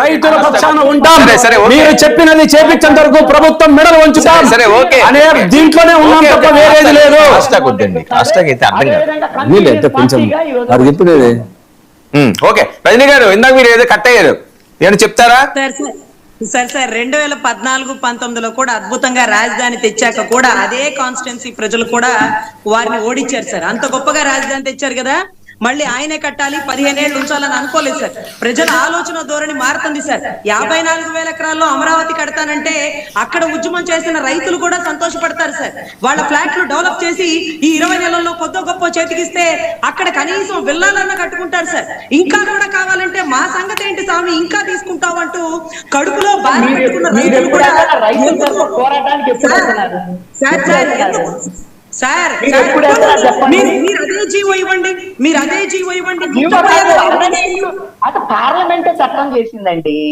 రైతుల పక్షాన ఉంటాం. మీరు చెప్పినది చేపించేంత వరకు ప్రభుత్వం మెడలు వంచుతాం అనే దీంట్లోనే ఉన్నాం తప్ప వేరేది లేదు. కొంచెం ఓకే రజనీ గారు, ఇందాక మీరు ఏదో కట్ అయ్యారు, ఏమైనా చెప్తారా? సార్ 2014-19లో కూడా అద్భుతంగా రాజధాని తెచ్చాక కూడా అదే కాన్స్టిట్యున్సీ ప్రజలు కూడా వారిని ఓడించారు సార్. అంత గొప్పగా రాజధాని తెచ్చారు కదా, మళ్ళీ ఆయనే కట్టాలి 15 ఏళ్ళు ఉంచాలని అనుకోలేదు సార్. ప్రజల ఆలోచన ధోరణి మారుతుంది సార్. 54,000 ఎకరాల్లో అమరావతి కడతానంటే అక్కడ ఉద్యమం చేసిన రైతులు కూడా సంతోషపడతారు సార్. వాళ్ళ ఫ్లాట్లు డెవలప్ చేసి ఈ 20 నెలల్లో కొద్ది గొప్ప చేతికిస్తే అక్కడ కనీసం విల్లాలన్నా కట్టుకుంటారు సార్. ఇంకా కూడా కావాలంటే మా సంగతి ఏంటి స్వామి, ఇంకా తీసుకుంటాం అంటూ కడుపులో బాధ పెట్టుకున్న రైతులు కూడా సార్ మీరు అదే జీవో ఇవ్వండి, మీరు అదే జీవో ఇవ్వండి. పార్లమెంట్ చట్టం చేసిందండి.